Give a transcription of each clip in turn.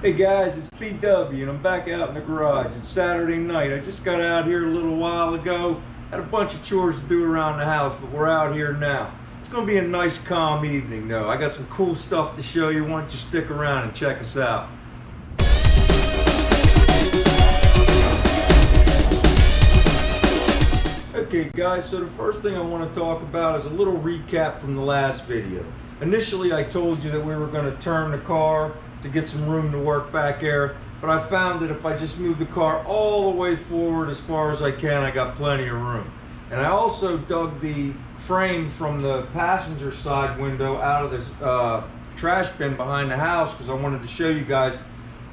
Hey guys, it's BW and I'm back out in the garage. It's Saturday night. I just got out here a little while ago. Had a bunch of chores to do around the house, but we're out here now. It's going to be a nice calm evening though. I got some cool stuff to show you. Why don't you stick around and check us out. Okay guys, so the first thing I want to talk about is a little recap from the last video. Initially I told you that we were going to turn the car to get some room to work back there, but I found that if I just move the car all the way forward as far as I can, I got plenty of room. And I also dug the frame from the passenger side window out of this trash bin behind the house because I wanted to show you guys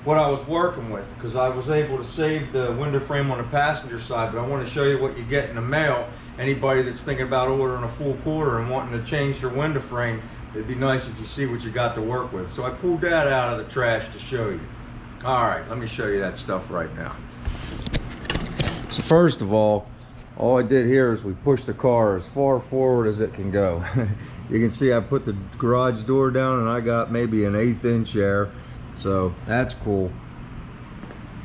what I was working with, because I was able to save the window frame on the passenger side, but I want to show you what you get in the mail. Anybody that's thinking about ordering a full quarter and wanting to change their window frame, it'd be nice if you see what you got to work with. So I pulled that out of the trash to show you. All right, let me show you that stuff right now. So first of all I did here is we pushed the car as far forward as it can go. You can see I put the garage door down and I got maybe an 1/8 inch air. So that's cool,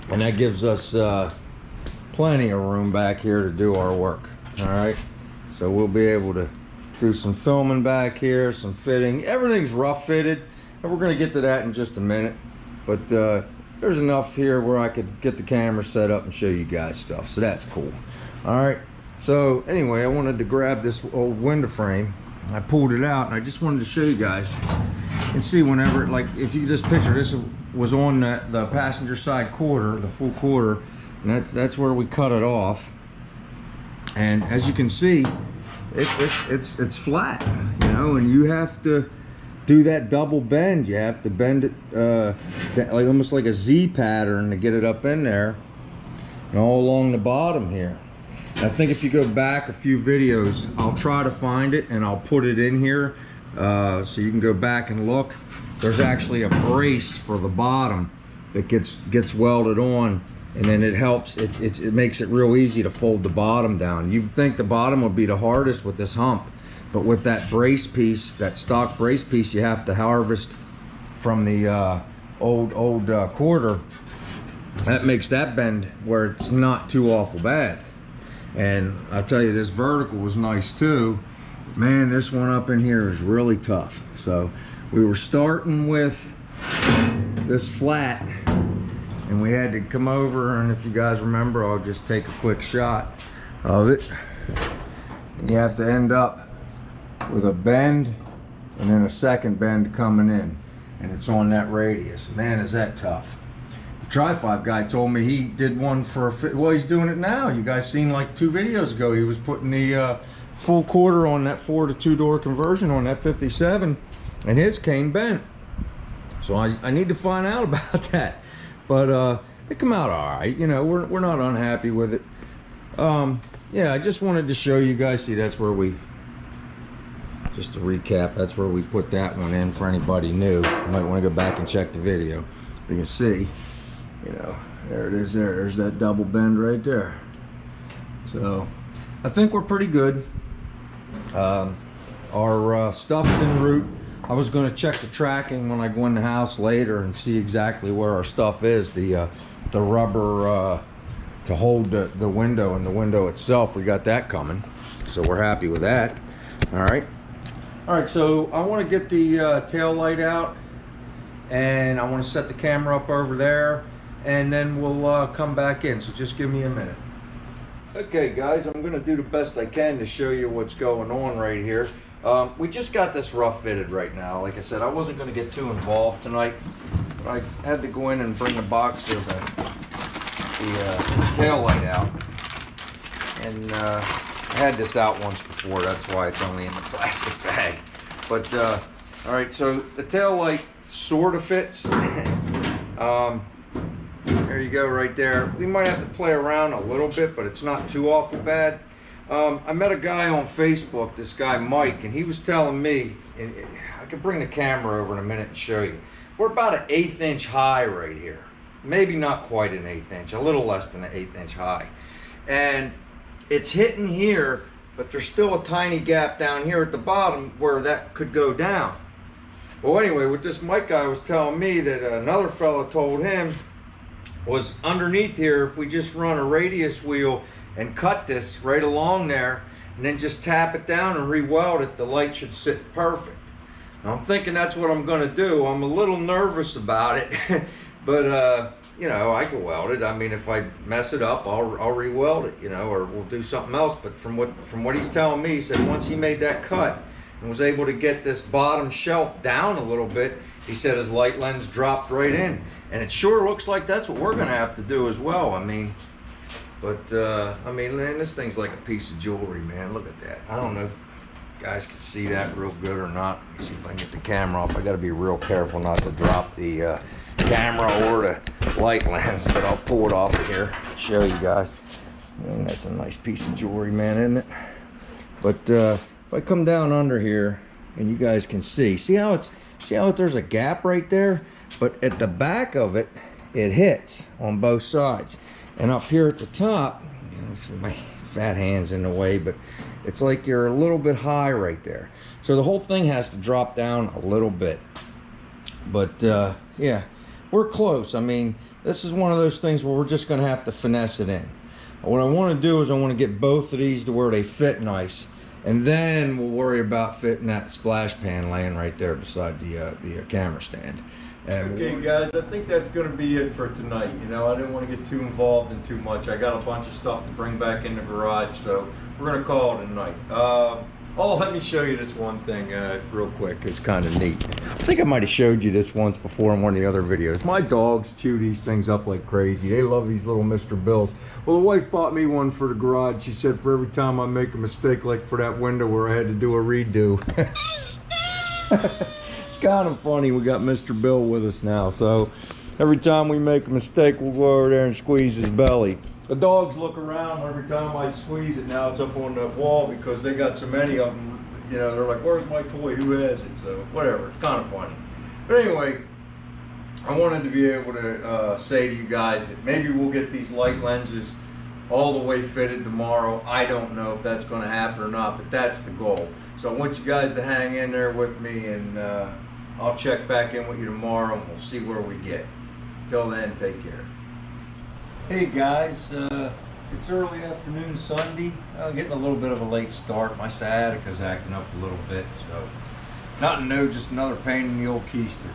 and that gives us plenty of room back here to do our work. All right, so we'll be able to do some filming back here, some fitting. Everything's rough fitted, and we're going to get to that in just a minute, but there's enough here where I could get the camera set up and show you guys stuff, so that's cool. All right, so anyway, I wanted to grab this old window frame. I pulled it out and I just wanted to show you guys and see whenever, like, if you just picture this was on the passenger side quarter, the full quarter, and that's where we cut it off. And as you can see, it's flat, you know, and you have to do that double bend. You have to bend it like almost like a Z pattern to get it up in there and all along the bottom here. I think if you go back a few videos, I'll try to find it and I'll put it in here so you can go back and look. There's actually a brace for the bottom that gets welded on, and then it helps. It makes it real easy to fold the bottom down. You'd think the bottom would be the hardest with this hump, but with that brace piece, that stock brace piece, you have to harvest from the old quarter. That makes that bend where it's not too awful bad. And I'll tell you, this vertical was nice too. Man, this one up in here is really tough. So we were starting with this flat and we had to come over, and if you guys remember, I'll just take a quick shot of it. You have to end up with a bend and then a second bend coming in, and it's on that radius. Man, is that tough. TriFive guy told me he did one for, well, he's doing it now. You guys seen like 2 videos ago, he was putting the full quarter on that 4 to 2 door conversion on that 57, and his came bent. So I need to find out about that, but it come out all right. You know, we're not unhappy with it. Yeah, I just wanted to show you guys. See, that's where we, just to recap, that's where we put that one in for anybody new. You might want to go back and check the video. You can see, you know, there it is. There's that double bend right there. So I think we're pretty good. Our stuff's en route. I was going to check the tracking when I go in the house later and see exactly where our stuff is. The rubber to hold the window and the window itself, we got that coming, so we're happy with that. All right, so I want to get the tail light out, and I want to set the camera up over there, and then we'll come back in. So just give me a minute. Okay guys, I'm going to do the best I can to show you what's going on right here. We just got this rough fitted right now. Like I said, I wasn't going to get too involved tonight, but I had to go in and bring a box of the tail light out, and I had this out once before. That's why it's only in the plastic bag. But all right, so the tail light sort of fits. There you go, right there. We might have to play around a little bit, but it's not too awful bad. I met a guy on Facebook, this guy Mike, and he was telling me, and I can bring the camera over in a minute and show you. We're about an 1/8 inch high right here. Maybe not quite an 1/8 inch, a little less than an 1/8 inch high. And it's hitting here, but there's still a tiny gap down here at the bottom where that could go down. Well, anyway, what this Mike guy was telling me that another fella told him was underneath here, if we just run a radius wheel and cut this right along there and then just tap it down and re-weld it, the light should sit perfect. Now, I'm thinking that's what I'm going to do. I'm a little nervous about it, but you know, I can weld it. I mean, if I mess it up, I'll re-weld it, you know, or we'll do something else. But from what he's telling me, he said once he made that cut and was able to get this bottom shelf down a little bit, he said his light lens dropped right in. And it sure looks like that's what we're gonna have to do as well. I mean, but I mean, man, this thing's like a piece of jewelry, man. Look at that. I don't know if you guys can see that real good or not. Let me see if I can get the camera off. I gotta be real careful not to drop the camera or the light lens, but I'll pull it off of here, show you guys. And that's a nice piece of jewelry, man, isn't it? But if I come down under here, and you guys can see how there's a gap right there, but at the back of it, it hits on both sides. And up here at the top, my fat hand's in the way, but it's like you're a little bit high right there. So the whole thing has to drop down a little bit. But yeah, we're close. I mean, this is one of those things where we're just gonna have to finesse it in. What I wanna do is I wanna get both of these to where they fit nice. And then we'll worry about fitting that splash pan laying right there beside the camera stand. And okay, guys, I think that's going to be it for tonight. You know, I didn't want to get too involved in too much. I got a bunch of stuff to bring back in the garage, so we're going to call it a night. Oh, let me show you this one thing real quick. It's kind of neat. I think I might have showed you this once before in one of the other videos. My dogs chew these things up like crazy. They love these little Mr. Bills. Well, the wife bought me one for the garage. She said for every time I make a mistake, like for that window where I had to do a redo. It's kind of funny. We got Mr. Bill with us now. So every time we make a mistake, we'll go over there and squeeze his belly. The dogs look around every time I squeeze it. Now it's up on the wall because they got so many of them. You know, they're like, where's my toy? Who has it? So whatever, it's kind of funny. But anyway, I wanted to be able to say to you guys that maybe we'll get these light lenses all the way fitted tomorrow. I don't know if that's going to happen or not, but that's the goal. So I want you guys to hang in there with me, and I'll check back in with you tomorrow and we'll see where we get. Till then, take care. Hey guys, it's early afternoon Sunday. Getting a little bit of a late start. My sciatica's acting up a little bit, so nothing new, just another pain in the old keister.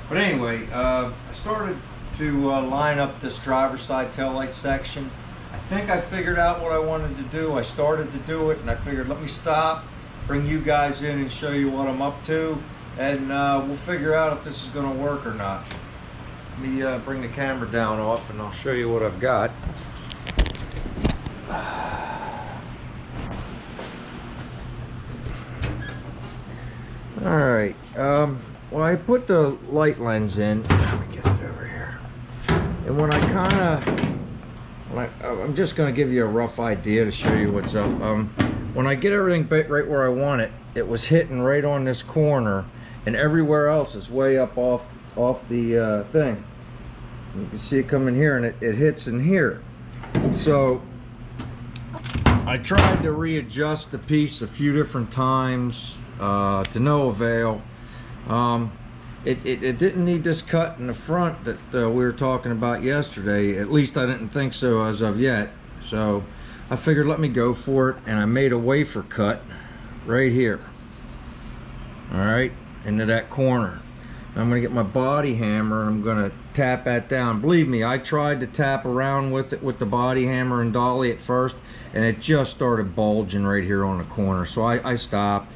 But anyway, I started to line up this driver's side taillight section. I think I figured out what I wanted to do. I started to do it, and I figured let me stop, bring you guys in and show you what I'm up to, and we'll figure out if this is going to work or not. Let me bring the camera down off and I'll show you what I've got. Alright, well, I put the light lens in. Let me get it over here. And when I kind of, I'm just going to give you a rough idea to show you what's up. When I get everything right where I want it, it was hitting right on this corner, and everywhere else is way up off the thing. You can see it coming here, and it hits in here. So I tried to readjust the piece a few different times to no avail. It didn't need this cut in the front that we were talking about yesterday. At least I didn't think so as of yet. So I figured let me go for it, and I made a wafer cut right here. All right, into that corner. I'm gonna get my body hammer and I'm gonna tap that down. Believe me, I tried to tap around with it with the body hammer and dolly at first, and it just started bulging right here on the corner. So I stopped,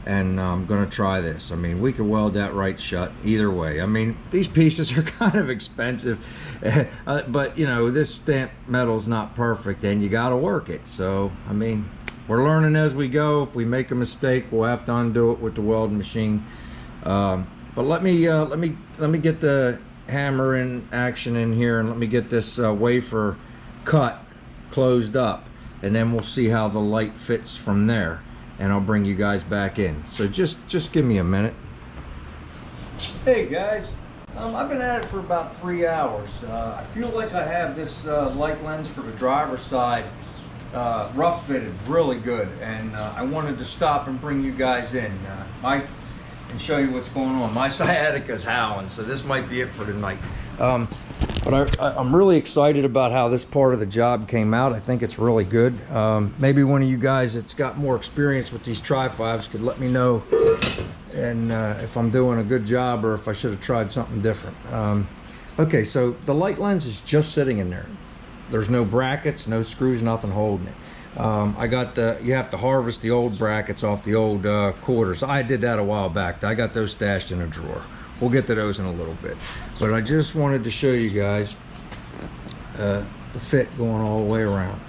and I'm gonna try this. I mean, we could weld that right shut either way. I mean, these pieces are kind of expensive, but you know, this stamped metal's not perfect, and you gotta work it. So, I mean, we're learning as we go. If we make a mistake, we'll have to undo it with the welding machine. But let me get the hammer in action in here, and let me get this wafer cut closed up, and then we'll see how the light fits from there, and I'll bring you guys back in. So just give me a minute. Hey guys, I've been at it for about 3 hours. I feel like I have this light lens for the driver's side rough fitted really good, and I wanted to stop and bring you guys in. and show you what's going on. My sciatica's howling, so this might be it for tonight. But I'm really excited about how this part of the job came out. I think it's really good. Maybe one of you guys that's got more experience with these TriFives could let me know and if I'm doing a good job or if I should have tried something different. Okay, so the light lens is just sitting in there. There's no brackets, no screws, nothing holding it. You have to harvest the old brackets off the old quarters. I did that a while back. I got those stashed in a drawer. We'll get to those in a little bit. But I just wanted to show you guys the fit going all the way around.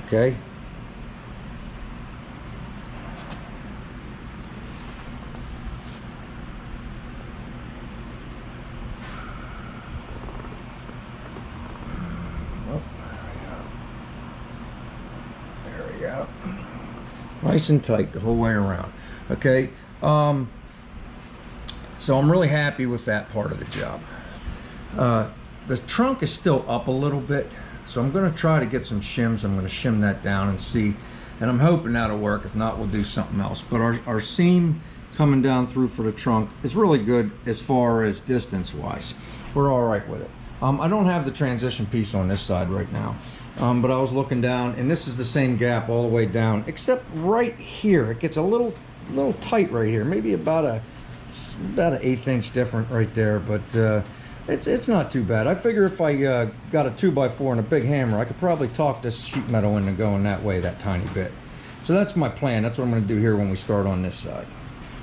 Okay. Nice and tight the whole way around. Okay, so I'm really happy with that part of the job. The trunk is still up a little bit, so I'm going to try to get some shims. I'm going to shim that down and see, and I'm hoping that'll work. If not, we'll do something else. But our seam coming down through for the trunk is really good as far as distance wise. We're all right with it. I don't have the transition piece on this side right now. But I was looking down, and this is the same gap all the way down, except right here it gets a little tight right here, maybe about an 1/8 inch different right there, but it's not too bad. I figure if I got a 2x4 and a big hammer, I could probably talk this sheet metal into going that way that tiny bit. So that's my plan. That's what I'm going to do here when we start on this side.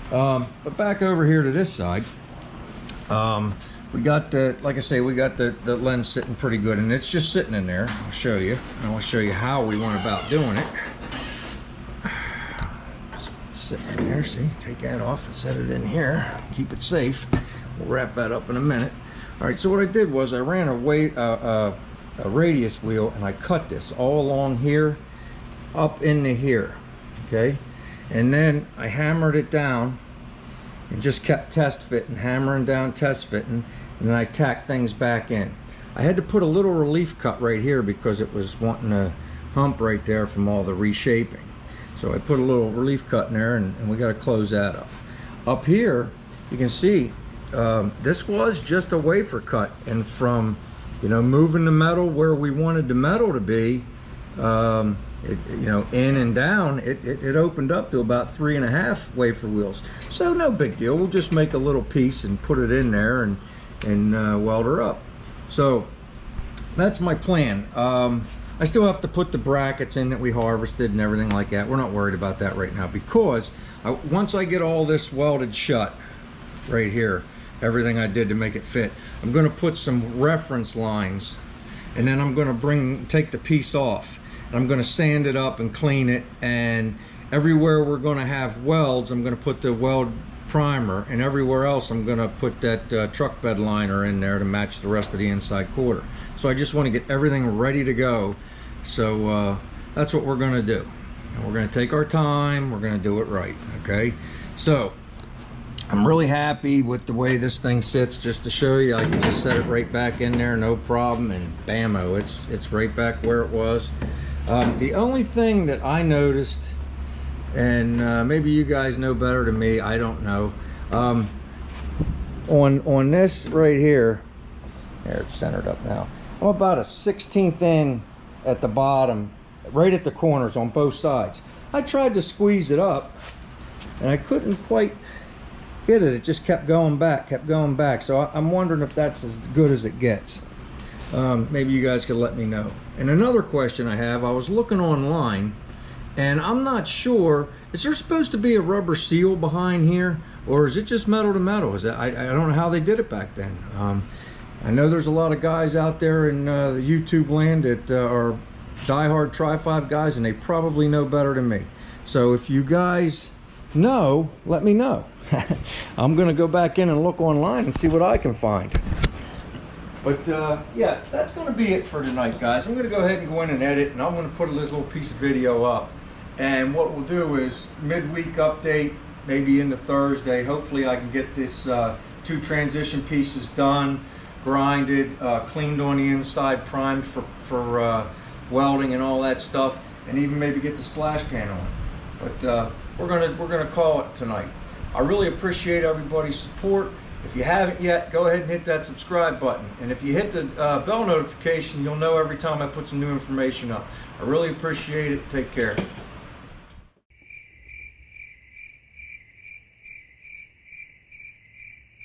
But back over here to this side, we got the, like I say, we got the lens sitting pretty good, and it's just sitting in there. I'll show you. And I'll show you how we went about doing it. It's sitting in there, see? Take that off and set it in here. Keep it safe. We'll wrap that up in a minute. All right, so what I did was I ran a radius wheel, and I cut this all along here, up into here, okay? And then I hammered it down and just kept test fitting, hammering down, test fitting, and then I tacked things back in. I had to put a little relief cut right here because it was wanting a hump right there from all the reshaping. So I put a little relief cut in there, and we got to close that up. Up here, you can see this was just a wafer cut, and from moving the metal where we wanted the metal to be, in and down, it opened up to about 3.5 wafer wheels. So no big deal. We'll just make a little piece and put it in there and weld her up. So that's my plan. I still have to put the brackets in that we harvested and everything like that. We're not worried about that right now, because once I get all this welded shut right here, everything I did to make it fit, I'm going to put some reference lines, and then I'm going to take the piece off. I'm going to sand it up and clean it, and everywhere we're going to have welds, I'm going to put the weld primer, and everywhere else I'm going to put that truck bed liner in there to match the rest of the inside quarter. So I just want to get everything ready to go. So that's what we're going to do, and we're going to take our time. We're going to do it right. Okay, so I'm really happy with the way this thing sits. Just to show you, I can just set it right back in there, no problem, and bammo, it's right back where it was. The only thing that I noticed, and maybe you guys know better than me, I don't know, on this right here, there, it's centered up now, I'm about a 1/16 in at the bottom, right at the corners on both sides. I tried to squeeze it up, and I couldn't quite get it. It just kept going back, so I'm wondering if that's as good as it gets. Maybe you guys could let me know. And another question I have, I was looking online, and I'm not sure, is there supposed to be a rubber seal behind here, or is it just metal to metal? Is that, I don't know how they did it back then. I know there's a lot of guys out there in the YouTube land that are diehard TriFive guys, and they probably know better than me. So if you guys know, let me know. I'm gonna go back in and look online and see what I can find. But yeah, that's gonna be it for tonight, guys. I'm gonna go ahead and go in and edit, and I'm gonna put this little piece of video up. And what we'll do is midweek update, maybe into Thursday. Hopefully I can get this 2 transition pieces done, grinded, cleaned on the inside, primed for welding and all that stuff, and even maybe get the splash pan on. But we're gonna call it tonight. I really appreciate everybody's support. If you haven't yet, go ahead and hit that subscribe button. And if you hit the bell notification, you'll know every time I put some new information up. I really appreciate it. Take care.